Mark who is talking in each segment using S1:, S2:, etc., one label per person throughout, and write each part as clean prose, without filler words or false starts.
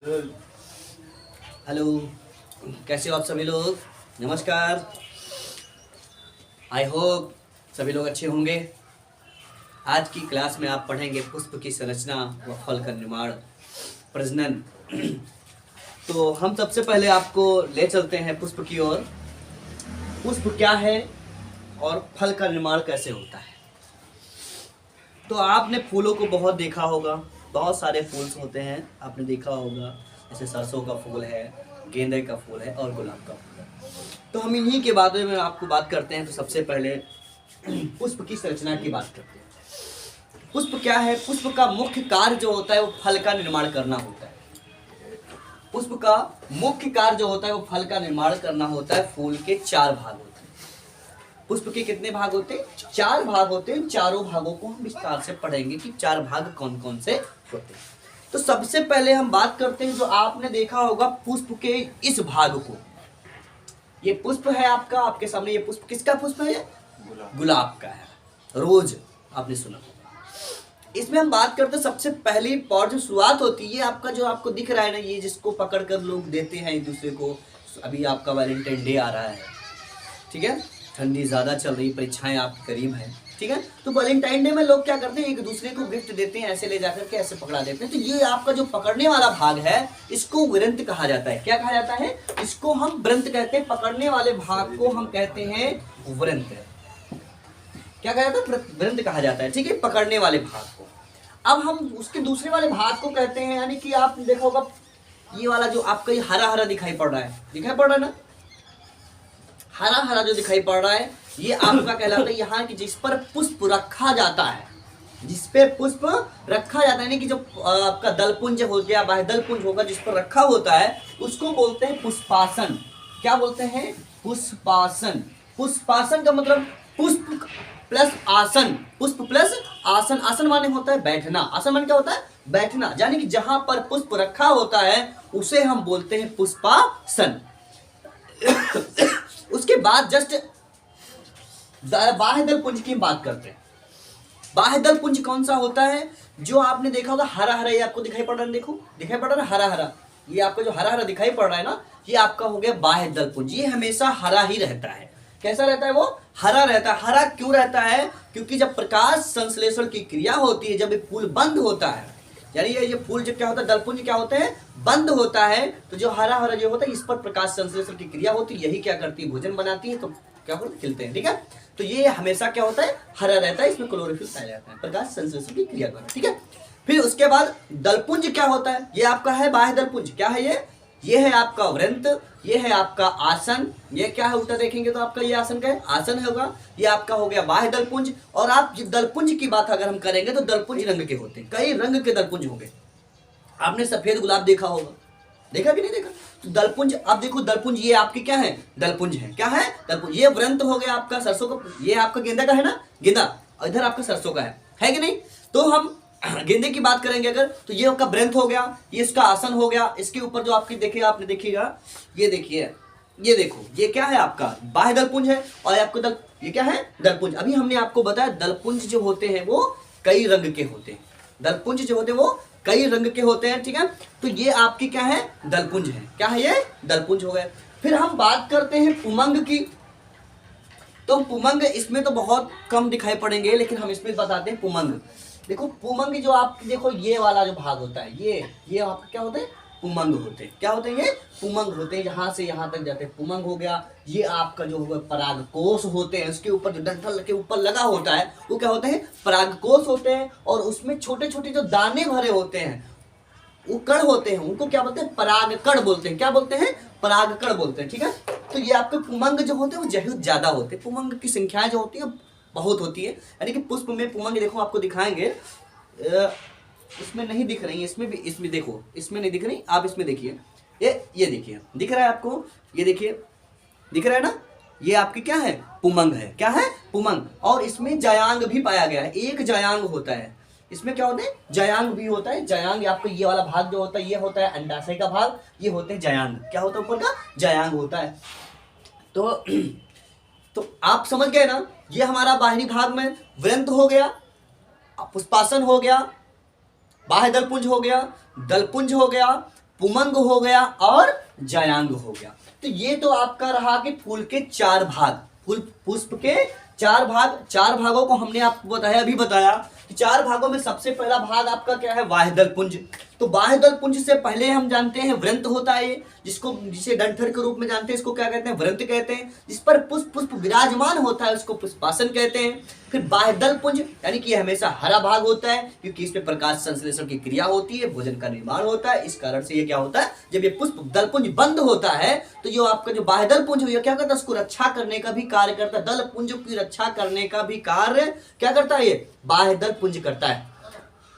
S1: Hello, कैसे हो आप सभी लोग। नमस्कार। आई होप सभी लोग अच्छे होंगे। आज की क्लास में आप पढ़ेंगे पुष्प की संरचना व फल का निर्माण, प्रजनन। तो हम सबसे पहले आपको ले चलते हैं पुष्प की ओर। पुष्प क्या है और फल का निर्माण कैसे होता है। तो आपने फूलों को बहुत देखा होगा, बहुत सारे फूल होते हैं, आपने देखा होगा। जैसे सरसों का फूल है, गेंदे का फूल है और गुलाब का फूल है। तो हम इन्हीं के बारे में आपको बात करते हैं। तो सबसे पहले पुष्प की संरचना की बात करते हैं। पुष्प क्या है? पुष्प का मुख्य कार्य जो होता है वो फल का निर्माण करना होता है। पुष्प का मुख्य कार्य जो होता है वो फल का निर्माण करना होता है। फूल के 4 भाग होते हैं। पुष्प के कितने भाग होते हैं? 4 भाग होते हैं। चारों भागों को हम विस्तार से पढ़ेंगे कि 4 भाग कौन कौन से होते हैं। तो सबसे पहले हम बात करते हैं, जो आपने देखा होगा पुष्प के इस भाग को। ये पुष्प है आपका, आपके सामने ये पुष्प किसका पुष्प है? गुलाब का है, रोज आपने सुना होगा। इसमें हम बात करते हैं, सबसे पहली पॉट जो शुरुआत होती है आपका, जो आपको दिख रहा है ना, ये जिसको पकड़ कर लोग देते हैं एक दूसरे को। अभी आपका वैलेंटाइन डे आ रहा है, ठीक है, ठंडी ज़्यादा चल रही, परीक्षाएं आपके करीब हैं, ठीक है। तो वैलेंटाइन डे में लोग क्या करते हैं, एक दूसरे को गिफ्ट देते हैं, ऐसे ले जाकर के ऐसे पकड़ा देते हैं। तो ये आपका जो पकड़ने वाला भाग है, इसको वृंत कहा जाता है। क्या कहा जाता है? इसको हम वृंत कहते हैं। पकड़ने वाले भाग को हम कहते हैं वृंत। क्या कहा जाता है? वृंत कहा जाता है, ठीक है, पकड़ने वाले भाग को। अब हम उसके दूसरे वाले भाग को कहते हैं, यानी कि आपने देखा होगा ये वाला जो आपका ये हरा हरा दिखाई पड़ रहा है, दिखाई पड़ रहा है ना, हरा हरा जो दिखाई पड़ रहा है, ये आपका कहलाता है यहाँ की जिस पर पुष्प रखा जाता है। जिस पे पुष्प रखा जाता है, यानी कि जो आपका दलपुंज हो गया, बाह्य दलपुंज होगा, जिस पर रखा होता है, उसको बोलते हैं पुष्पासन। क्या बोलते हैं? पुष्पासन। पुष्पासन का मतलब पुष्प प्लस आसन। पुष्प प्लस आसन। आसन माने होता है बैठना। आसन माने क्या होता है? बैठना। यानी कि जहां पर पुष्प रखा होता है उसे हम बोलते हैं पुष्पासन। उसके बाद जस्ट बाह्य दलपुंज की बात करते हैं। बाह्य दलपुंज कौन सा होता है? जो आपने देखा होगा हरा हरा, ये आपको दिखाई पड़ रहा है, देखो दिखाई पड़ रहा है हरा हरा, ये आपका जो हरा हरा दिखाई पड़ रहा है ना, ये आपका हो गया बाह्य दलपुंज। ये हमेशा हरा ही रहता है। कैसा रहता है? वो हरा रहता है। हरा क्यों रहता है? क्योंकि जब प्रकाश संश्लेषण की क्रिया होती है, जब ये फूल बंद होता है, यानी ये फूल जब क्या होता है, दलपुंज क्या होते हैं, बंद होता है, तो जो हरा हरा जो होता है, इस पर प्रकाश संश्लेषण की क्रिया होती है। यही क्या करती है? भोजन बनाती है, तो क्या होता है, खिलते हैं, ठीक है। तो ये हमेशा क्या होता है? हरा रहता है। इसमें क्लोरोफिल पाया जाता है प्रकाश संश्लेषण की क्रिया द्वारा, ठीक है। फिर उसके बाद दलपुंज क्या होता है? ये आपका है बाह्य दलपुंज। क्या है ये है आपका वृंत, ये है आपका आसन। ये क्या है? उल्टा देखेंगे तो आपका ये आसन का है, आसन होगा। ये आपका हो गया बाह्य दलपुंज। और आप दलपुंज की बात अगर हम करेंगे तो दलपुंज रंग के होते हैं, कई रंग के दलपुंज होंगे। आपने सफेद गुलाब देखा होगा, देखा कि नहीं देखा? तो दलपुंज, अब देखो दलपुंज ये आपके क्या है? दलपुंज है। क्या है? दलपुंज। ये वृंत हो गया आपका सरसों का, ये आपका गेंदा का है ना, गेंदा, और इधर आपका सरसों का है कि नहीं? तो हम गेंदे की बात करेंगे अगर, तो ये आपका वृंत हो गया, ये इसका आसन हो गया। इसके ऊपर जो आपकी देखिएगा, आपने देखिएगा, ये देखिए, ये देखो, ये क्या है आपका? बाह्य दलपुंज है। और आपको ये क्या है? दलपुंज। अभी हमने आपको बताया दलपुंज जो होते हैं वो कई रंग के होते हैं। दलपुंज जो होते हैं वो कई रंग के होते हैं, ठीक है। तो ये आपकी क्या है? दलपुंज है। क्या है? ये दलपुंज हो गए। फिर हम बात करते हैं पुमंग की। तो पुमंग इसमें तो बहुत कम दिखाई पड़ेंगे, लेकिन हम इसमें बताते हैं पुमंग। देखो पुमंग जो आप देखो, ये वाला जो भाग होता है, ये आपका क्या होते हैं? पुमंग होते हैं। क्या होते हैं? ये पुमंग होते हैं। यहाँ से यहाँ तक जाते हैं, पुमंग हो गया। ये आपका जो होगा परागकोश होते हैं। उसके ऊपर जो डंठल के ऊपर लगा होता है वो क्या होते हैं? परागकोश होते हैं। और उसमें छोटे छोटे जो दाने भरे होते हैं, वो कण होते हैं, उनको क्या बोलते हैं? परागकण बोलते हैं। क्या बोलते हैं? परागकण बोलते हैं, ठीक है। तो ये आपके पुमंग जो होते हैं वो बहुत ज्यादा होते हैं। पुमंग की संख्याएं जो होती है बहुत होती है। यानी कि पुष्प में पुमंग देखो, आपको दिखाएंगे, इसमें नहीं दिख रही है, इसमें भी, इसमें देखो, इसमें नहीं दिख रही, आप इसमें देखिए, ये देखिए, दिख रहा है आपको? ये देखिए, दिख रहा है ना? ये आपकी क्या है? पुमंग है। क्या है? पुमंग। और इसमें जयांग भी पाया गया है। एक जयांग होता है। इसमें क्या होता है? जयांग भी होता है। जयांग आपको ये वाला भाग जो होता है, ये होता है अंडाशय का भाग, ये होते हैं जयांग। क्या होता है? ऊपर का जयांग होता है। तो आप समझ गए ना? ये हमारा बाहरी भाग में वृंत हो गया, पुष्पासन हो गया, बाह्य दलपुंज हो गया, दलपुंज हो गया, पुमंग हो गया और जयांग हो गया। तो ये तो आपका रहा कि फूल के 4 भाग, फूल पुष्प के 4 भाग। 4 भागों को हमने आपको बताया, अभी बताया कि 4 भागों में सबसे पहला भाग आपका क्या है, बाह्यदल पुंज। तो बाह्यदल पुंज से पहले हम जानते हैं वृंत होता है, जिसे डंठल के रूप में जानते हैं, इसको क्या कहते हैं, वृंत कहते हैं। जिस पर पुष्प विराजमान होता है उसको पुष्पासन कहते हैं। फिर बाह्यदल पुंज यानी कि हमेशा हरा भाग होता है, क्योंकि इसमें प्रकाश संश्लेषण की क्रिया होती है, भोजन का निर्माण होता है। इस कारण से ये क्या होता है, जब ये पुष्प दल पुंज बंद होता है तो जो आपका जो बाह्यदल पुंज है क्या करता है, उसको रक्षा करने का भी कार्य करता है। दल पुंज की रक्षा करने का भी कार्य क्या करता है, ये बाह्यदल पुंज करता है।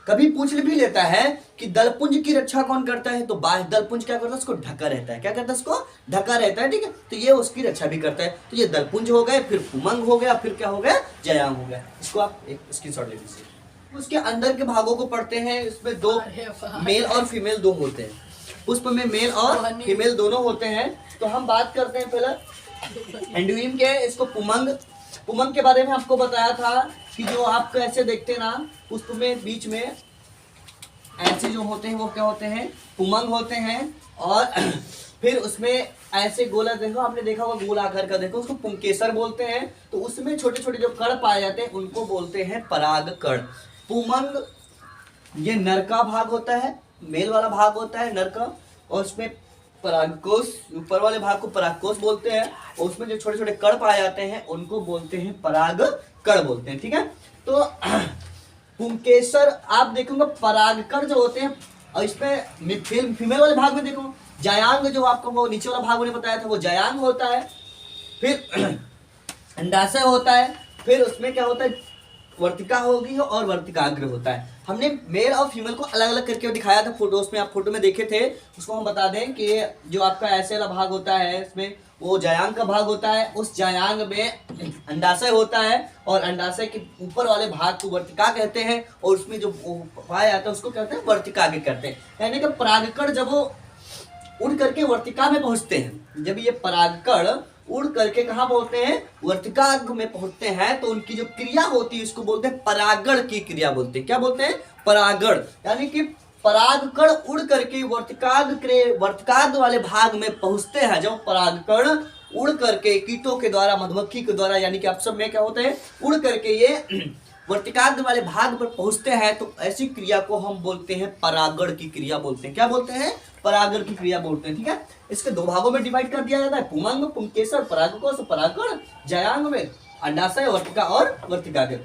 S1: कभी पूछ भी लेता है कि दलपुंज की रक्षा कौन करता है, तो बाह्य दलपुंज क्या करता है, उसको ढका रहता है। क्या करता है, उसको ढका रहता है, ठीक है। तो ये उसकी रक्षा भी करता है। तो ये दलपुंज हो गए, फिर पुमंग हो गया, फिर क्या हो गया, जयांग हो गया। इसको आप एक स्क्रीनशॉट ले लीजिए। उसके अंदर के भागों को पढ़ते हैं। इसमें 2 मेल और फीमेल 2 होते हैं। पुष्प में मेल और फीमेल दोनों होते हैं। तो हम बात करते हैं पहले एंडुइम के। इसको पुमंग के बारे में आपको बताया था कि जो आप ऐसे देखते हैं ना, पुष्प में बीच में ऐसे जो होते हैं वो क्या होते हैं, पुमंग होते हैं। और फिर उसमें ऐसे गोला, देखो आपने देखा होगा गोल आकार का, देखो उसको पुंकेसर बोलते हैं। तो उसमें छोटे छोटे जो कण पाए जाते हैं उनको बोलते हैं परागकण। पुमंग ये नर का भाग होता है, मेल वाला भाग होता है नर का। और उसमें परागकोश, ऊपर वाले भाग को परागकोश बोलते हैं। और उसमें जो छोटे छोटे कण पाए जाते हैं उनको बोलते हैं परागकण बोलते हैं, ठीक है। तो पुंकेसर आप देखोगे परागकण जो होते हैं। और इसमें फीमेल वाले भाग में देखो जयांग, जो आपको वो नीचे वाला भाग मैंने बताया था वो जयांग होता है। फिर अंडाशय होता है। फिर उसमें क्या होता है, वर्तिका होगी और वर्तिकाग्र होता है। हमने मेल और फीमेल को अलग अलग करके दिखाया था फोटोज में, आप फोटो में देखे थे। उसको हम बता दें कि जो आपका ऐसे वाला भाग होता है इसमें वो जयांग का भाग होता है। उस जयांग में अंडाशय होता है और अंडाशय के ऊपर वाले भाग को वर्तिका कहते हैं। और उसमें जो पाया जाता है उसको कहते हैं वर्तिकाग्र कहते हैं। यानी कि परागकण जब वो उड़ करके वर्तिका में पहुंचते हैं, जब ये परागकण उड़ करके कहाँ पहुंचते हैं, वर्तिकाग्र में पहुंचते हैं, तो उनकी जो क्रिया होती है उसको बोलते हैं परागण की क्रिया बोलते हैं। क्या बोलते हैं, परागण। यानी कि परागकण उड़ करके वर्तिकाग्र वाले भाग में पहुंचते हैं। जब परागकण उड़ करके कीटों के द्वारा, मधुमक्खी के द्वारा, यानी कि आप सब में क्या होते हैं, उड़ करके ये वर्तिकाग्र वाले भाग पर पहुंचते हैं, तो ऐसी क्रिया को हम बोलते हैं परागण की क्रिया बोलते हैं। क्या बोलते हैं, परागण की क्रिया बोलते हैं, ठीक है। इसके 2 भागों में डिवाइड कर दिया जाता है, पुमंग, पुंकेसर, परागकोश, परागण। जयांग में अंडाशय, वर्तिका और वर्तिकाग्र।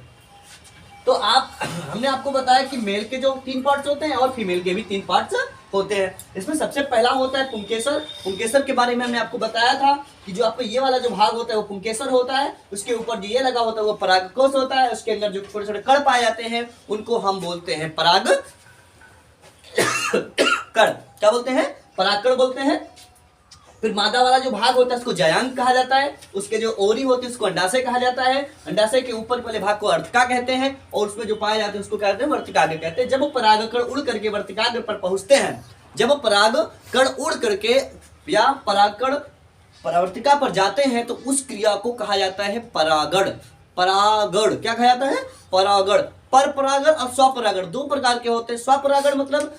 S1: तो हमने आपको बताया कि मेल के जो 3 पार्ट्स होते हैं और फीमेल के भी 3 पार्ट्स होते हैं। इसमें सबसे पहला होता है पुंकेसर। पुंकेसर के बारे में हमने आपको बताया था कि जो आपको ये वाला जो भाग होता है वो पुंकेसर होता है। उसके ऊपर जो ये लगा होता है वो परागकोश होता है। उसके अंदर जो छोटे छोटे कण पाए जाते हैं उनको हम बोलते हैं परागकण। क्या बोलते हैं, परागकण बोलते हैं। फिर मादा वाला जो भाग होता है उसको जयांग कहा जाता है। उसके जो ओरी होती है उसको अंडाशय कहा जाता है। अंडाशय के ऊपर वाले भाग को अर्तिका कहते हैं। और उसमें जो पाए जाते हैं उसको क्या कहते हैं, वर्तिकाग्र कहते हैं। जब वो परागकण उड़ करके वर्तिकाग्र पर पहुंचते हैं, जब वो परागकण उड़ करके या परागकण परावर्तिका पर जाते हैं, तो उस क्रिया को कहा जाता है परागण। परागण क्या कहा जाता है, परागण। पर परागण और स्वपरागण 2 प्रकार के होते हैं। स्वपरागण मतलब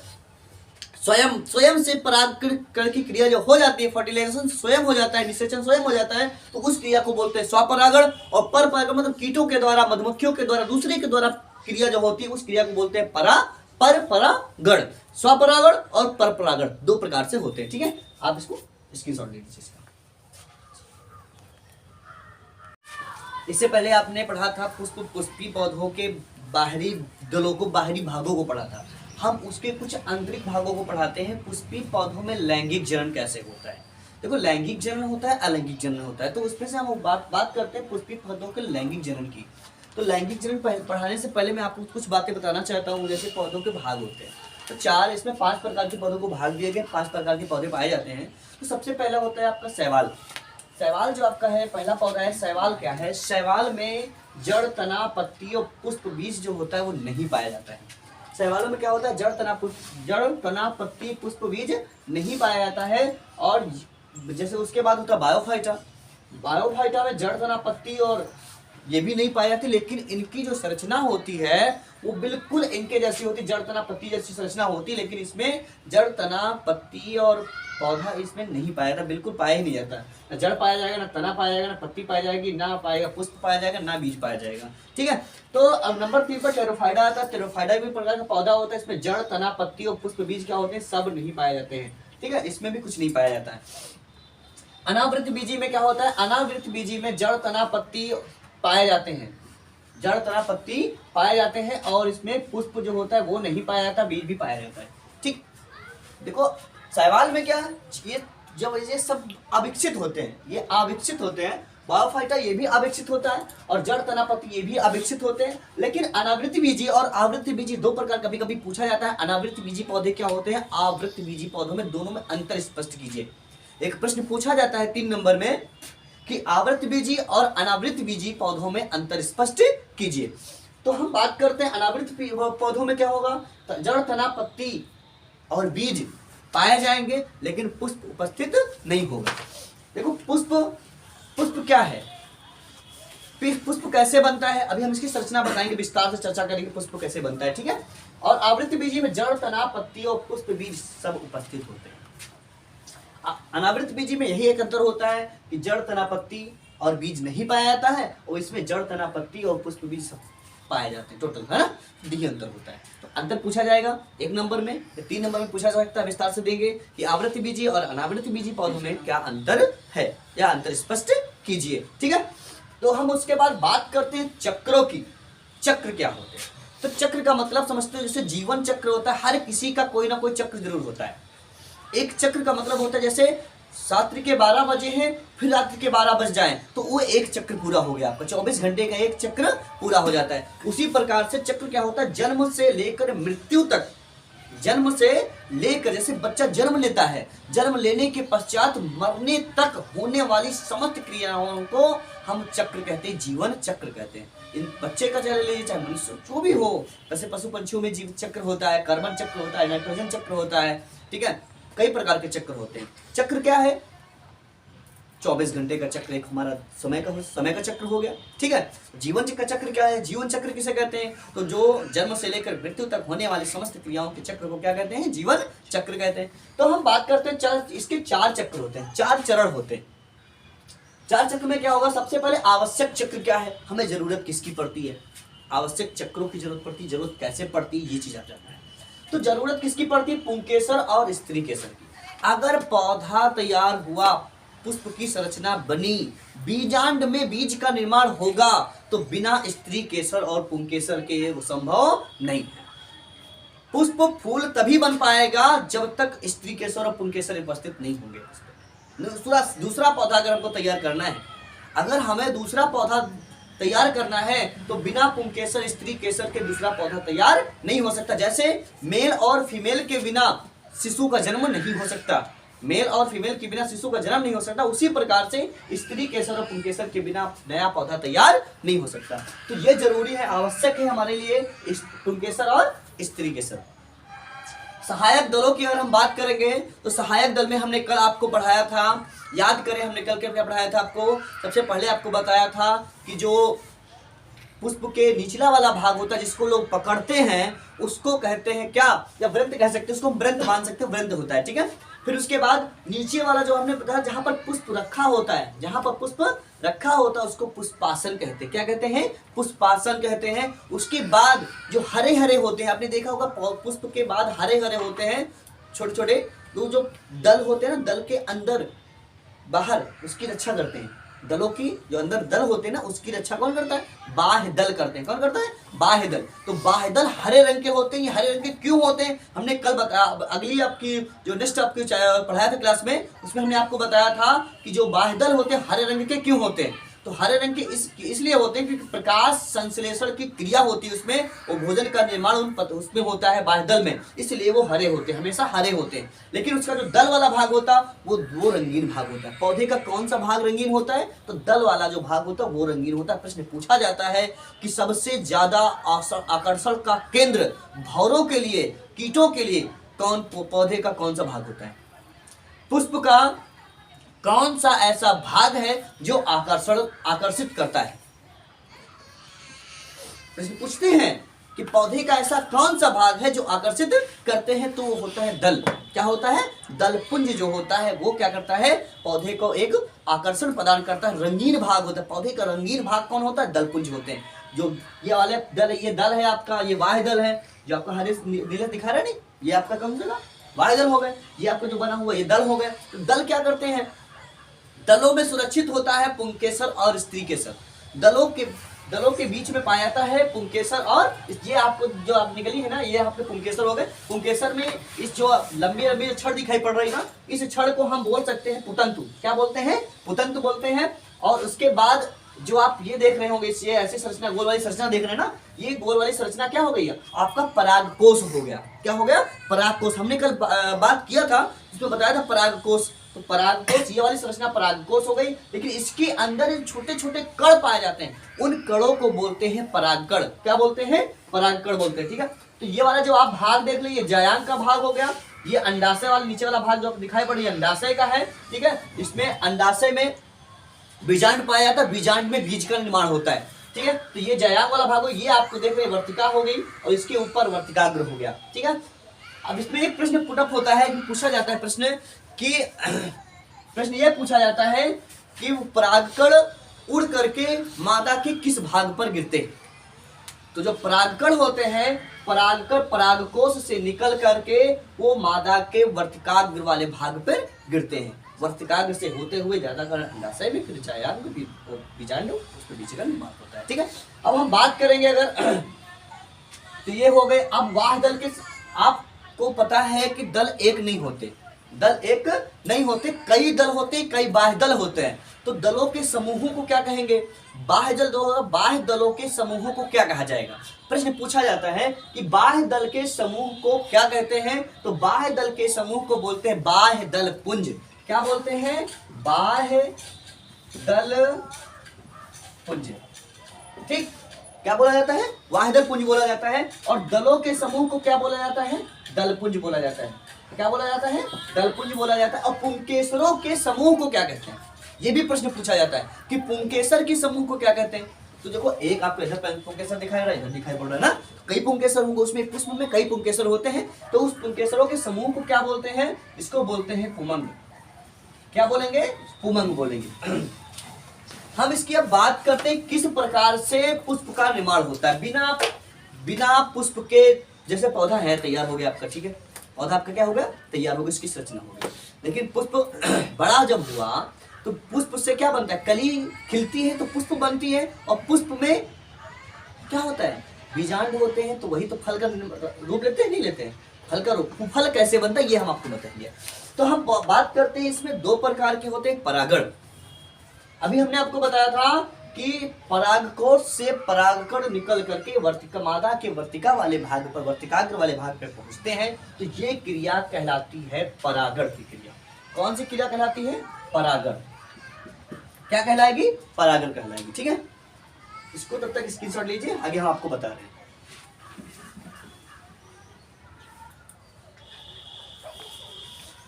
S1: स्वयं से परागकण की क्रिया जो हो जाती है, फर्टिलाइजेशन स्वयं हो जाता है, निषेचन स्वयं हो जाता है, तो उस क्रिया को बोलते हैं स्वपरागण। और पर परागण मतलब कीटों के द्वारा, मधुमक्खियों के द्वारा, दूसरे के द्वारा क्रिया जो होती है उस क्रिया को बोलते हैं पर परागण। स्वपरागण और पर परागण 2 प्रकार से होते हैं, ठीक है। आप इसको स्क्रीनशॉट ले लीजिए। इससे पहले आपने पढ़ा था पुष्पी पौधों के बाहरी दलों को, बाहरी भागों को पढ़ा था। हम उसके कुछ आंतरिक भागों को पढ़ाते हैं। पुष्पी पौधों में लैंगिक जनन कैसे होता है। देखो लैंगिक जनन होता है, अलैंगिक जनन होता है। तो उसमें से हम बात करते हैं पुष्पी पौधों के लैंगिक जनन की। तो लैंगिक जनन पढ़ाने से पहले मैं आपको कुछ बातें बताना चाहता हूँ। जैसे पौधों के भाग होते हैं, तो 4 इसमें 5 प्रकार के पौधों को भाग दिए गए। 5 प्रकार के पौधे पाए जाते हैं। तो सबसे पहला होता है आपका शैवाल। शैवाल जो आपका है पहला पौधा है। शैवाल क्या है, शैवाल में जड़, तना, पत्ती और पुष्प बीज जो होता है वो नहीं पाया जाता है। शैवालों में क्या होता है, जड़, तना, पत्ती, पुष्प बीज नहीं पाया जाता है। और जैसे उसके बाद होता है बायोफाइटा। बायोफाइटा में जड़, तना, पत्ती और ये भी नहीं पाए जाते, लेकिन इनकी जो संरचना होती है वो बिल्कुल इनके जैसी होती, जड़ तना पत्ती जैसी संरचना होती, लेकिन इसमें जड़ तना पत्ती और पौधा इसमें नहीं पाया जाता, बिल्कुल पाया ही नहीं जाता। ना जड़ पाया जाएगा, ना तना पाया जाएगा, ना पत्ती पाई जाएगी, ना पाएगा पुष्प पाया जाएगा, ना बीज पाया जाएगा। ठीक है, तो अब नंबर 3 पर टेरोफाइटा आता है। टेरोफाइटा भी प्रकार का पौधा होता है, इसमें जड़ तना पत्ती और पुष्प बीज क्या होते हैं, सब नहीं पाए जाते हैं। ठीक है, इसमें भी कुछ नहीं पाया जाता है। अनावृत बीजी में क्या होता है, अनावृत बीजी में जड़ तना पत्ती पाए जाते हैं, जड़ तना पत्ती पाए जाते हैं, और इसमें पुष्प जो होता है वो नहीं पाया जाता, बीज भी पाया जाता है। ठीक, देखो सवाल में क्या है, ये जब ये सब अविकसित होते हैं, ये अविकसित होते हैं, बायोफाइटा ये भी अविकसित होता है, और जड़ तना पत्ती ये भी अविकसित होते हैं। लेकिन अनावृत बीजी और आवृत बीजी दो प्रकार कभी कभी पूछा जाता है। अनावृत बीजी पौधे क्या होते हैं, आवृत बीजी पौधों में, दोनों में अंतर स्पष्ट कीजिए। एक प्रश्न पूछा जाता है 3 नंबर में कि आवृत बीजी और अनावृत बीजी पौधों में अंतर स्पष्ट कीजिए। तो हम बात करते हैं अनावृत पौधों में क्या होगा, जड़ तना पत्ती और बीज पाए जाएंगे, लेकिन पुष्प उपस्थित नहीं होगा। देखो पुष्प क्या है, पुष्प कैसे बनता है, अभी हम इसकी संरचना बताएंगे, विस्तार से चर्चा करेंगे पुष्प कैसे बनता है। ठीक है, और आवृत बीजी में जड़ तना पत्ती और पुष्प बीज सब उपस्थित होते हैं। अनावृत बीजी में यही एक अंतर होता है कि जड़ तना पत्ती और बीज नहीं पाया जाता है, और इसमें जड़ तना पत्ती और पुष्प बीज सब पाए जाते हैं, टोटल है ना, यही अंतर होता है। तो अंतर पूछा जाएगा 1 नंबर में या 3 नंबर में पूछा जा सकता है, विस्तार से देंगे कि आवृत बीजी और अनावृत बीजी पौधों में क्या अंतर है, या अंतर स्पष्ट कीजिए। ठीक है, तो हम उसके बाद बात करते हैं चक्रों की। चक्र क्या होते हैं, तो चक्र का मतलब समझते हैं, जैसे जीवन चक्र होता है, हर किसी का कोई ना कोई चक्र जरूर होता है। एक चक्र का मतलब होता है जैसे रात्रि के 12 बजे हैं, फिर रात्रि के 12 बज जाएं, तो वो एक चक्र पूरा हो गया आपका, 24 घंटे का एक चक्र पूरा हो जाता है। उसी प्रकार से चक्र क्या होता है, जन्म से लेकर मृत्यु तक, जन्म से लेकर, जैसे बच्चा जन्म लेता है, जन्म लेने के पश्चात मरने तक होने वाली समस्त क्रियाओं को हम चक्र कहते हैं, जीवन चक्र कहते हैं। इन बच्चे का चले लीजिए, चाहे मनुष्य जो भी हो, वैसे पशु पंछियों में जीव चक्र होता है, कार्बन चक्र होता है, नाइट्रोजन चक्र होता है। ठीक है, कई प्रकार के चक्र होते हैं। चक्र क्या है, 24 घंटे का चक्र एक हमारा समय का चक्र हो गया। ठीक है, जीवन का चक्र क्या है, जीवन चक्र किसे कहते हैं, तो जो जन्म से लेकर मृत्यु तक होने वाली समस्त क्रियाओं के चक्र को क्या कहते हैं, जीवन चक्र कहते हैं। तो हम बात करते हैं इसके 4 चक्र होते हैं, 4 चरण होते हैं। 4 चक्र में क्या होगा, सबसे पहले आवश्यक चक्र क्या है, हमें जरूरत किसकी पड़ती है, आवश्यक चक्रों की जरूरत पड़ती है, जरूरत कैसे पड़ती है, ये चीज आप जानना है। तो जरूरत किसकी पड़ती है, पुंकेसर और स्त्री केसर की। अगर पौधा तैयार हुआ, पुष्प की संरचना बनी, बीजांड में बीज का निर्माण होगा, तो बिना स्त्री केसर और पुंकेसर के ये संभव नहीं है। पुष्प फूल तभी बन पाएगा जब तक स्त्री केसर और पुंकेसर उपस्थित नहीं होंगे। दूसरा पौधा अगर हमको तैयार करना है, अगर हमें दूसरा पौधा तैयार करना है, तो बिना पुंकेसर स्त्री केसर के दूसरा पौधा तैयार नहीं हो सकता। जैसे मेल और फीमेल के बिना शिशु का जन्म नहीं हो सकता, मेल और फीमेल के बिना शिशु का जन्म नहीं हो सकता, उसी प्रकार से स्त्री केसर और पुंकेसर के बिना नया पौधा तैयार नहीं हो सकता। तो ये जरूरी है, आवश्यक है हमारे लिए पुंकेसर और स्त्री केसर। सहायक दलों की अगर हम बात करेंगे, तो सहायक दल में हमने कल आपको पढ़ाया था, याद करें हमने कल क्या पढ़ाया था आपको, सबसे पहले आपको बताया था कि जो पुष्प के निचला वाला भाग होता है जिसको लोग पकड़ते हैं, उसको कहते हैं क्या, या वृंत कह सकते हैं, उसको वृंत मान सकते हैं, वृंत होता है। ठीक है, फिर उसके बाद नीचे वाला जो हमने बताया, जहां पर पुष्प रखा होता है, जहां पर पुष्प रखा होता है उसको पुष्पासन कहते हैं। क्या कहते हैं, पुष्पासन कहते हैं। उसके बाद जो हरे हरे होते हैं, आपने देखा होगा पुष्प के बाद हरे हरे होते हैं, छोटे छोटे जो दल होते हैं ना, दल के अंदर बाहर उसकी रक्षा करते हैं। दलों की जो अंदर दल होते हैं ना, उसकी रक्षा कौन करता है, बाह्य दल करते हैं। कौन करता है, बाह्य दल। तो बाह्य दल हरे रंग के होते हैं। ये हरे रंग के क्यों होते हैं, हमने कल बताया। अगली आपकी जो नेक्स्ट आपकी पढ़ाया था क्लास में, उसमें हमने आपको बताया था कि जो बाह्य दल होते हैं हरे रंग के क्यों होते हैं। तो हरे रंग के इसलिए होते हैं क्योंकि प्रकाश संश्लेषण की क्रिया होती है उसमें, वो भोजन का निर्माण उसमें होता है बाह्य दल में, इसलिए वो हरे होते हैं, हमेशा हरे होते हैं। लेकिन उसका जो दल वाला भाग होता है वो रंगीन भाग होता है। पौधे का कौन सा भाग रंगीन होता है, तो दल वाला जो भाग होता है वो रंगीन होता है। प्रश्न पूछा जाता है कि सबसे ज्यादा आकर्षण का केंद्र भौरों के लिए, कीटों के लिए पौधे का कौन सा भाग होता है, पुष्प का कौन सा ऐसा भाग है जो आकर्षित करता है। प्रश्न पूछते हैं कि पौधे का ऐसा कौन सा भाग है जो आकर्षित करते हैं, तो वो होता है दल। क्या होता है? दल पुंज जो होता है वो क्या करता है? पौधे को एक आकर्षण प्रदान करता है, रंगीन भाग होता है। पौधे का रंगीन भाग कौन होता है? दल पुंज होते हैं। जो ये वाले दल, ये दल है आपका, ये बाह्य दल है जो आपका हरे नीले दिखा रहा है, नहीं ये आपका कौन सा बाह्य दल हो गए, ये आपका जो बना हुआ ये दल हो गए। तो दल क्या करते हैं? दलों में सुरक्षित होता है पुंकेसर और स्त्री केसर। दलों के बीच में पाया जाता है पुंकेसर, और ये आपको जो आप निकली है ना, ये आपके पुंकेसर हो गए। पुंकेसर में इस जो लंबी लंबी छड़ दिखाई पड़ रही है ना, इस छड़ को हम बोल सकते हैं पुतंतु। क्या बोलते हैं? पुतंतु बोलते हैं। और उसके बाद जो आप ये देख रहे होंगे, ये ऐसी संरचना, गोल वाली संरचना देख रहे हैं ना, ये गोल वाली संरचना क्या हो गई है? आपका परागकोश हो गया। क्या हो गया? परागकोश। हमने कल बात किया था, इसमें बताया था परागकोश। तो परागकोश, ये वाली संरचना परागकोश हो गई, लेकिन इसके अंदर छोटे छोटे कण पाए जाते हैं, उन कणों को बोलते हैं परागकण। क्या बोलते हैं? परागकण बोलते हैं। ठीक है, तो ये वाला जो आप भाग देख लीजिए, जायांग का भाग हो गया। ये अंडाशय वाला नीचे वाला भाग जो आपको दिखाई पड़ रही है, अंडाशय का है। ठीक है, इसमें अंडाशय में बीजांड पाया जाता है, बीजांड में बीज का निर्माण होता है। ठीक है, तो ये जायांग वाला भाग हो, ये आपको देख रहे वर्तिका हो गई, और इसके ऊपर वर्तिकाग्र हो गया। ठीक है, अब इसमें एक प्रश्न पुटअप होता है, पूछा जाता है प्रश्न कि प्रश्न ये पूछा जाता है कि परागकण उड़ करके मादा के किस भाग पर गिरते हैं। तो जो परागकण होते हैं, परागकण परागकोश से निकल करके वो मादा के वर्तिकाग्र वाले भाग पर गिरते हैं। वर्तिकाग्र से होते हुए ज्यादातर अंडाशय में, फिर जायांग बीजांड, उसमें बीज का निर्माण होता है। ठीक है, अब हम बात करेंगे अगर तो ये हो गए। अब वाह दल के, आपको पता है कि दल एक नहीं होते, दल एक नहीं होते, कई दल होते, कई बाह्य दल होते हैं। तो दलों के समूहों को क्या कहेंगे? बाह्य दल। बाह्य दलों के समूहों को क्या कहा जाएगा? प्रश्न पूछा जाता है कि बाह्य दल के समूह को क्या कहते हैं? तो बाह्य दल के समूह को बोलते हैं बाह्य दल पुंज। क्या बोलते हैं? बाह्य दल पुंज। ठीक, क्या बोला जाता है? बाह्य दल पुंज बोला जाता है। और दलों के समूह को क्या बोला जाता है? दल पुंज बोला जाता है। क्या बोला जाता है? दलपुंज बोला जाता है। और पुंकेसरों के समूह को क्या कहते हैं? ये भी प्रश्न पूछा जाता है कि पुंकेसर के समूह को क्या कहते हैं। तो देखो, एक आपको इधर पुंकेसर दिखाई रहा है, इधर दिखाई पड़ रहा है ना, कई पुंकेसर होंगे उसमें, एक पुष्प में कई पुंकेसर होते हैं। तो उस पुंकेसरों के समूह को क्या बोलते हैं? इसको बोलते हैं पुमंग। क्या बोलेंगे? पुमंग बोलेंगे। हम इसकी अब बात करते हैं किस प्रकार से पुष्प का निर्माण होता है। बिना पुष्प के, जैसे पौधा है तैयार हो गया आपका, ठीक है, पौधा आपका क्या हो गया? तैयार हो गया, इसकी संरचना हो गई। लेकिन पुष्प बड़ा जब हुआ तो पुष्प से क्या बनता है? कली खिलती है तो पुष्प बनती है, और पुष्प में क्या होता है? बीजांड होते हैं, तो वही तो फल का रूप लेते हैं, नहीं लेते हैं? फल का रूप। फल कैसे बनता है ये हम आपको बताएंगे। तो हम बात करते हैं, इसमें दो प्रकार के होते हैं परागण। अभी हमने आपको बताया था कि परागकोश से परागकण निकल करके वर्तिका, मादा के वर्तिका वाले भाग पर, वर्तिकाग्र वाले भाग पर पहुंचते हैं। तो ये क्रिया कहलाती है परागण की क्रिया। कौन सी क्रिया कहलाती है? परागण। क्या कहलाएगी? परागण कहलाएगी। ठीक है, इसको तब तक स्क्रीनशॉट लीजिए, आगे हम आपको बता रहे हैं।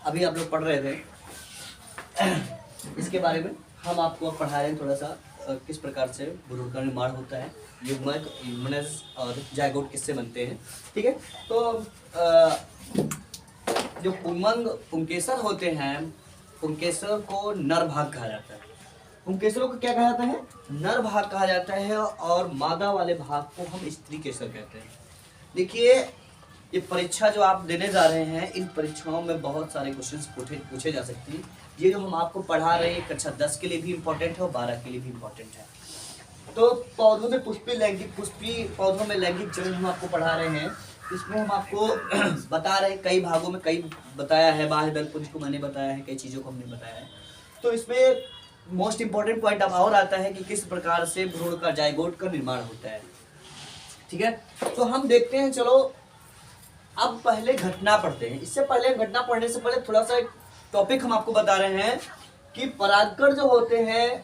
S1: अभी आप लोग पढ़ रहे थे इसके बारे में, हम आपको पढ़ा रहे हैं थोड़ा सा किस प्रकार से भ्रूण का निर्माण होता है, युग्मक, युग्मनज और जायगोट किससे बनते हैं। ठीक है, तो जो पुंकेसर होते हैं, पुंकेसर को नर भाग कहा जाता है। पुंकेसरों को क्या कहा जाता है? नर भाग कहा जाता है। और मादा वाले भाग को हम स्त्री केसर कहते हैं। देखिए, ये परीक्षा जो आप देने जा रहे हैं, इन परीक्षाओं में बहुत सारे क्वेश्चंस पूछे जा सकते हैं। ये जो हम आपको पढ़ा रहे हैं कक्षा 10 के लिए भी इम्पोर्टेंट है और 12 के लिए भी इम्पोर्टेंट है। तो पौधों में पुष्पी पौधों में लैंगिक चरण हम आपको पढ़ा रहे हैं। इसमें हम आपको बता रहे हैं, कई भागों में कई बताया है, बाह्य दल पुंज को मैंने बताया है, कई चीज़ों को हमने बताया है। तो इसमें मोस्ट इम्पोर्टेंट पॉइंट अब और आता है कि किस प्रकार से भ्रूण का, जायगोट का निर्माण होता है। ठीक है, तो हम देखते हैं, चलो अब पहले घटना पढ़ते हैं। इससे पहले घटना पढ़ने से पहले थोड़ा सा एक टॉपिक हम आपको बता रहे हैं कि परागकण जो होते हैं,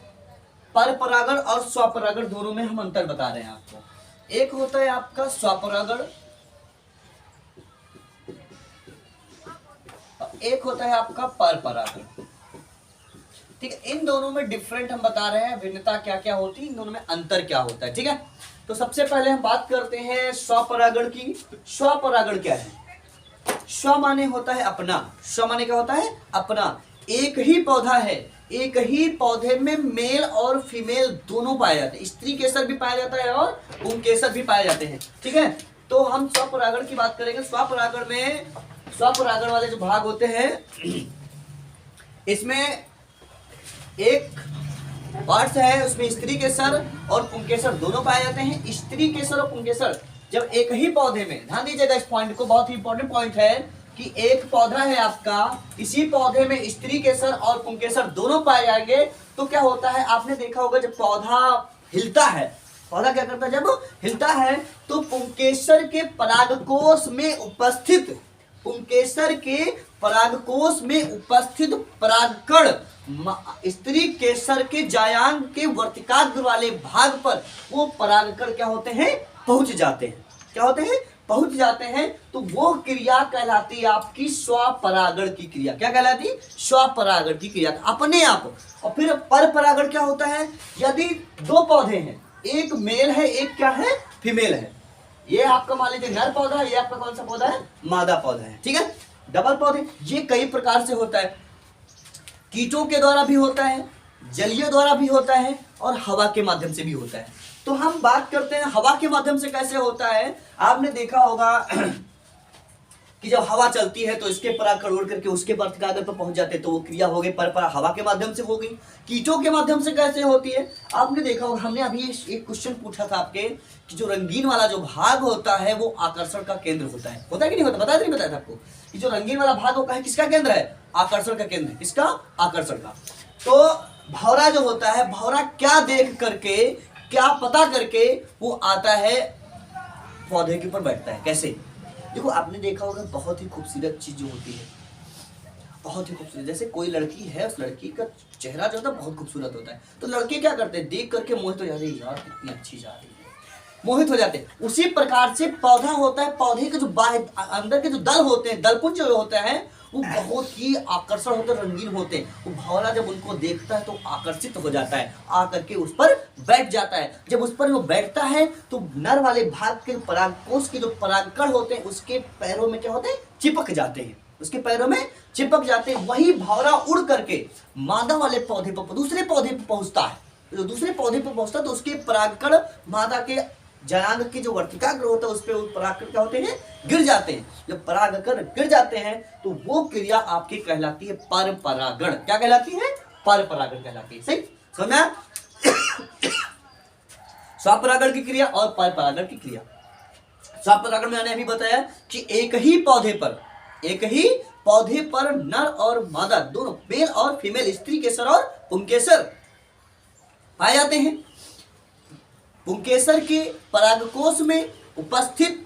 S1: पर परागण और स्वपरागण दोनों में हम अंतर बता रहे हैं आपको। एक होता है आपका स्वपरागण, एक होता है आपका पर परागण। ठीक है, इन दोनों में डिफरेंट हम बता रहे हैं, भिन्नता क्या क्या होती है, इन दोनों में अंतर क्या होता है। ठीक है, तो सबसे पहले हम बात करते हैं स्वपरागण की। स्वपरागण क्या है? स्व माने होता है अपना, स्व माने क्या होता है? अपना। एक ही पौधा है, एक ही पौधे में मेल और फीमेल दोनों पाए जाते हैं, स्त्री केसर भी पाया जाता है और पुंकेसर भी पाए जाते हैं। ठीक है, तो हम स्वपरागण की बात करेंगे। स्वपरागण में स्वपरागण वाले जो भाग होते हैं, इसमें एक पार्ट्स है, उसमें स्त्री केसर और पुंकेसर दोनों पाए जाते हैं। स्त्री केसर और पुंकेसर जब एक ही पौधे में, ध्यान दीजिएगा इस पॉइंट को, बहुत ही इंपॉर्टेंट पॉइंट है कि एक पौधा है आपका, इसी पौधे में स्त्री केसर और पुंकेसर दोनों पाए जाएंगे, तो क्या होता है, आपने देखा होगा जब पौधा हिलता है, पौधा क्या करता है जब हिलता है, तो पुंकेसर के परागकोश में उपस्थित, पुंकेसर के परागकोश में उपस्थित परागकण स्त्री केसर के जायांग के वर्तिकाग्र वाले भाग पर वो परागकण क्या होते हैं? पहुंच जाते हैं। क्या होते हैं? पहुंच जाते हैं। तो वो क्रिया कहलाती है आपकी स्वपरागण की क्रिया। क्या कहलाती? स्वपरागण की क्रिया, अपने आप। और फिर पर परागण क्या होता है? यदि दो पौधे हैं, एक मेल है, एक क्या है? फीमेल है। ये आपका मान लीजिए नर पौधा है, ये आपका कौन सा पौधा है? मादा पौधा है। ठीक है, डबल पौधे ये कई प्रकार से होता है, कीटों के द्वारा भी होता है, जलीय द्वारा भी होता है और हवा के माध्यम से भी होता है। तो हम बात करते हैं हवा के माध्यम से कैसे होता है। आपने देखा होगा कि जब हवा चलती है तो इसके परागकण उड़ करके उसके वर्तिकाग्र पर पहुंच जाते हैं, तो वो क्रिया हो गई पर हवा के माध्यम से हो गई। कीटों के माध्यम से कैसे होती है? आपने देखा होगा, हमने अभी एक क्वेश्चन पूछा था आपके कि जो रंगीन वाला जो भाग होता है वो आकर्षण का केंद्र होता है। होता है कि नहीं होता? बताया नहीं बताया था आपको कि जो रंगीन वाला भाग होता है किसका केंद्र है? आकर्षण का केंद्र। किसका? आकर्षण का। तो भौरा जो होता है, भौरा क्या देख करके, क्या पता करके वो आता है पौधे के ऊपर बैठता है? कैसे? देखो, आपने देखा होगा बहुत ही खूबसूरत चीज जो होती है, बहुत ही खूबसूरत, जैसे कोई लड़की है, उस लड़की का चेहरा जो होता है बहुत खूबसूरत होता है, तो लड़के क्या करते हैं? देख करके मोहित हो जाते हैं, यार कितनी अच्छी जा रही है, मोहित हो जाते हैं। उसी प्रकार से पौधा होता है, पौधे के जो बाहर अंदर के जो दल होते हैं, दलपुंज जो होते हैं, वो बहुत ही आकर्षण होते, रंगीन होते हैं। वो भौरा जब उनको देखता है तो आकर्षित हो जाता है, आकर के उस पर बैठ जाता है। जब उस पर वो बैठता है तो नर वाले भाग के परागकोश के जो परागकण होते हैं उसके पैरों में क्या होते हैं? चिपक जाते हैं, उसके पैरों में चिपक जाते हैं। वही भौरा उड़ करके मादा वाले पौधे पर, दूसरे पौधे पर पहुंचता है। जो दूसरे पौधे पर पहुंचता है तो उसके परागकण मादा के जयांग की जो वर्तिकाग्र होता है उस पर परागकण क्या होते हैं? गिर जाते हैं। जब परागकण गिर जाते हैं तो वो क्रिया आपकी कहलाती है पर परागण। क्या कहलाती है? पर परागण कहलाती है। सही समझा? स्वपरागण की क्रिया और पर परागण की क्रिया। स्वपरागण में मैंने अभी बताया कि एक ही पौधे पर नर और मादा दोनों, मेल और फीमेल, स्त्री केसर और पुंकेसर पाए जाते हैं। पुंकेसर के परागकोश में उपस्थित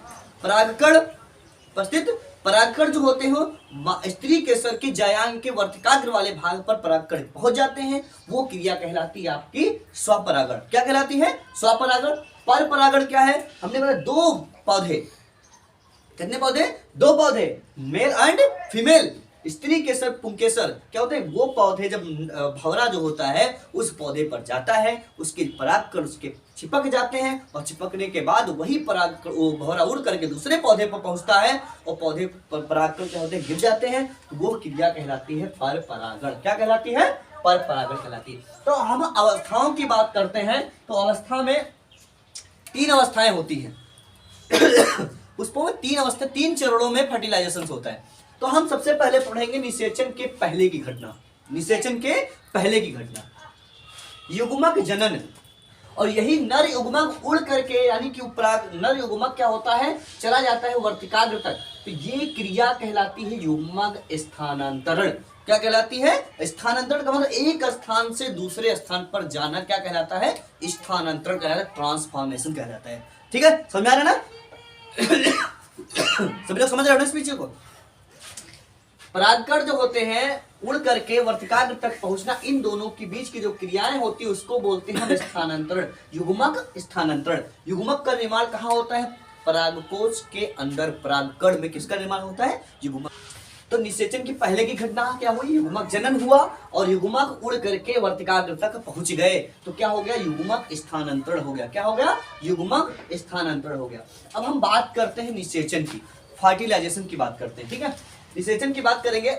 S1: परागकण जो होते हैं स्त्री केसर के जायांग के वर्तिकाग्र वाले भाग पर परागकण पहुंच जाते हैं। वो क्रिया कहलाती है आपकी स्वपरागण। क्या कहलाती है? स्वपरागण। पर परागण क्या है? हमने बोला दो पौधे, कितने पौधे? दो पौधे, मेल एंड फीमेल, स्त्री केसर पुंकेसर। क्या होते हैं? वो पौधे जब भौरा जो होता है उस पौधे पर जाता है, उसके परागकण उसके चिपक जाते हैं और चिपकने के बाद वही परागकण वो भौरा उड़ करके दूसरे पौधे पर पहुंचता है और पौधे पर परागकण क्या होते हैं? गिर जाते हैं। तो वो क्रिया कहलाती है पर परागण। क्या कहलाती है? पर परागण कहलाती है। तो हम अवस्थाओं की बात करते हैं तो अवस्था में 3 अवस्थाएं होती हैं। पुष्पों में 3 अवस्था, 3 चरणों में फर्टिलाइजेशन होता है। तो हम सबसे पहले पढ़ेंगे निषेचन के पहले की घटना। निषेचन के पहले की घटना, युग्मक जनन। और यही नर युग्मक उड़ करके, यानी कि नर युग्मक क्या होता है? चला जाता है वर्तिकाग्र तक। तो ये क्रिया कहलाती है युग्मक स्थानांतरण। क्या कहलाती है? स्थानांतरण का मतलब एक स्थान से दूसरे स्थान पर जाना क्या कहलाता है? स्थानांतरण कहलाता है, ट्रांसफॉर्मेशन कहलाता है। ठीक है, समझ आ रहा है ना? सभी लोग समझ रहे हो ना इस पीछे को? परागकण जो होते हैं उड़ करके वर्तिकाग्र तक पहुंचना, इन दोनों के बीच की जो क्रियाएं होती है उसको बोलते हैं हम स्थानांतरण, युग्मक स्थानांतरण। युग्मक का निर्माण कहाँ होता है? परागकोश के अंदर, परागकण में किसका निर्माण होता है? युग्मक। तो निषेचन की पहले की घटना क्या हुई, युग्मक जनन हुआ और युग्मक उड़ करके वर्तिकाग्र तक पहुंच गए, तो क्या हो गया, युग्मक स्थानांतरण हो गया। क्या हो गया, युग्मक स्थानांतरण हो गया। अब हम बात करते हैं निषेचन की, फर्टिलाइजेशन की बात करते हैं, ठीक है। निषेचन की बात करेंगे।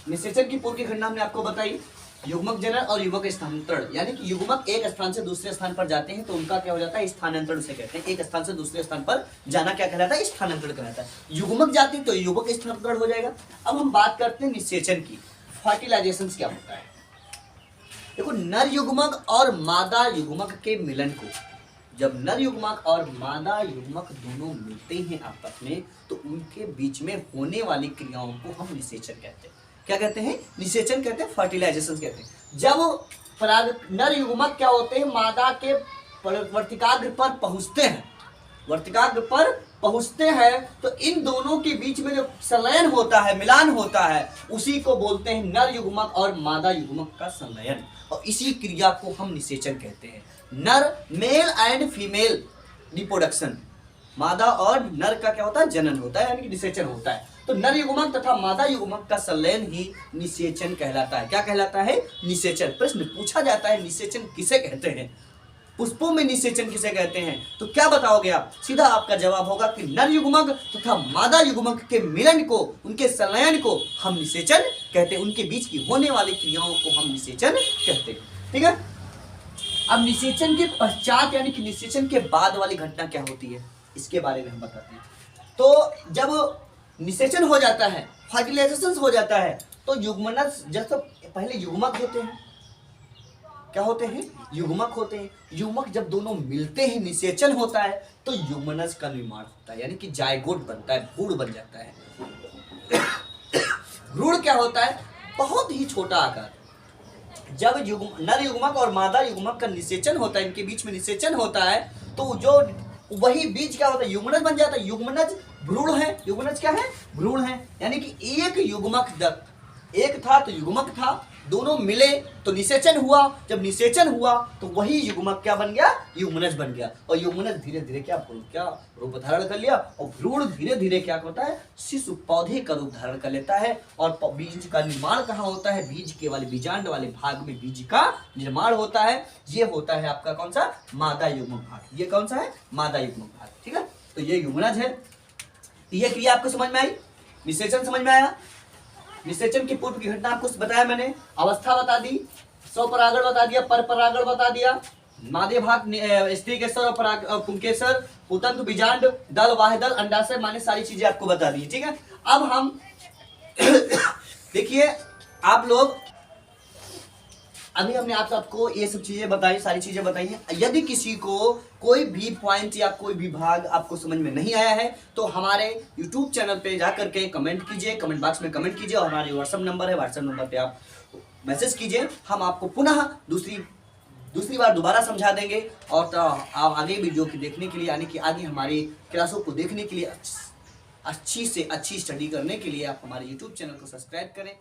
S1: निषेचन की पूर्व की घटना हमने आपको बताई, युग्मक जनन और युग्मक स्थानांतरण, यानी कि युग्मक एक स्थान से दूसरे स्थान पर जाते हैं तो उनका क्या हो जाता है, स्थानांतरण उसे कहते हैं। एक स्थान से दूसरे स्थान पर जाना क्या कहलाता है, स्थानांतरण कहलाता है। युग्मक जाती तो युग्मक स्थानांतरण हो जाएगा। अब हम बात करते हैं निषेचन की, फर्टिलाइजेशन क्या होता है। देखो, नर युग्मक और मादा युग्मक के मिलन को, जब नर युग्मक और मादा युग्मक दोनों मिलते हैं आपस में, तो उनके बीच में होने वाली क्रियाओं को हम निषेचन कहते हैं। क्या कहते हैं, निषेचन कहते हैं, फर्टिलाइजेशन कहते हैं। जब नर युग्मक क्या होते हैं, मादा के वर्तिकाग्र पर पहुंचते हैं, वर्तिकाग्र पर पहुंचते हैं, तो इन दोनों के बीच में जो संलयन होता है, मिलान होता है, उसी को बोलते हैं नर युग्मक और मादा युग्मक का संलयन, और इसी क्रिया को हम निषेचन कहते हैं। नर, मेल एंड फीमेल रिप्रोडक्शन, मादा और नर का क्या होता है, जनन होता है, यानी कि निषेचन होता है। तो नर युग्मक तथा मादा युग्मक का संलयन ही निषेचन कहलाता है। क्या कहलाता है, निषेचन। प्रश्न पूछा जाता है, निषेचन किसे कहते हैं, पुष्पों में निषेचन किसे कहते हैं, तो क्या बताओगे आप, सीधा आपका जवाब होगा कि नर युग्मक तथा मादा युग्मक के मिलन को, उनके संलयन को हम निषेचन कहते हैं। उनके बीच की होने वाली क्रियाओं को हम निषेचन कहते हैं, ठीक है। अब निषेचन के पश्चात यानी कि निषेचन के बाद वाली घटना क्या होती है, इसके बारे में हम बताते हैं। तो जब निषेचन हो जाता है, फर्टिलाइजेशन हो जाता है, तो युग्मनज, जब पहले युग्मक होते हैं, क्या होते हैं, युग्मक होते हैं। युग्मक जब दोनों मिलते हैं, निषेचन होता है, तो युग्मनज का निर्माण होता है, यानी कि जायगोट बनता है, भ्रूण बन जाता है। भ्रूण क्या होता है, बहुत ही छोटा आकार। जब नर युग्मक और मादा युग्मक का निषेचन होता है, इनके बीच में निषेचन होता है, तो जो वही बीज क्या होता है, युग्मनज बन जाता है। युग्मनज भ्रूण है, युग्मनज क्या है, भ्रूण है, यानी कि एक युग्मक एक था तो युग्मक था, दोनों मिले तो निषेचन हुआ। जब निषेचन हुआ तो वही युग्मक क्या बन गया, युग्मनज बन गया, और युग्मनज धीरे धीरे क्या रूप धारण कर लिया, और भ्रूण धीरे धीरे क्या होता है, शिशु पौधे का रूप धारण कर लेता है। और बीज का निर्माण कहाँ होता है, बीज के वाले बीजांड वाले भाग में बीज का निर्माण होता है। ये होता है आपका कौन सा, मादा युग्मक भाग। ये कौन सा है, मादा युग्मक भाग, ठीक है। तो ये युग्मनज है। ये क्रिया आपको समझ में आई, निषेचन समझ में आया। निषेचन की पूर्व की घटना आपको बताया मैंने, अवस्था बता दी, स्वपरागण बता दिया, परपरागण बता दिया, मादे भाग, स्त्री केसर और पुंकेसर, उतंत्र, बीजांड, दल, वाहदल, अंडाशय, माने सारी चीजें आपको बता दी, ठीक है। अब हम देखिए, आप लोग, अभी हमने आप सबको ये सब चीजें बताई, सारी चीजें बताई हैं। यदि किसी को कोई भी पॉइंट या कोई भी भाग आपको समझ में नहीं आया है, तो हमारे YouTube चैनल पे जाकर के कमेंट कीजिए, कमेंट बॉक्स में कमेंट कीजिए, और हमारी व्हाट्सएप नंबर है, व्हाट्सएप नंबर पे आप मैसेज कीजिए। हम आपको पुनः दूसरी बार दोबारा समझा देंगे। और तो आप आगे वीडियो की देखने के लिए, यानी कि आगे हमारी क्लासों को देखने के लिए, अच्छी से अच्छी स्टडी करने के लिए आप हमारे YouTube चैनल को सब्सक्राइब करें।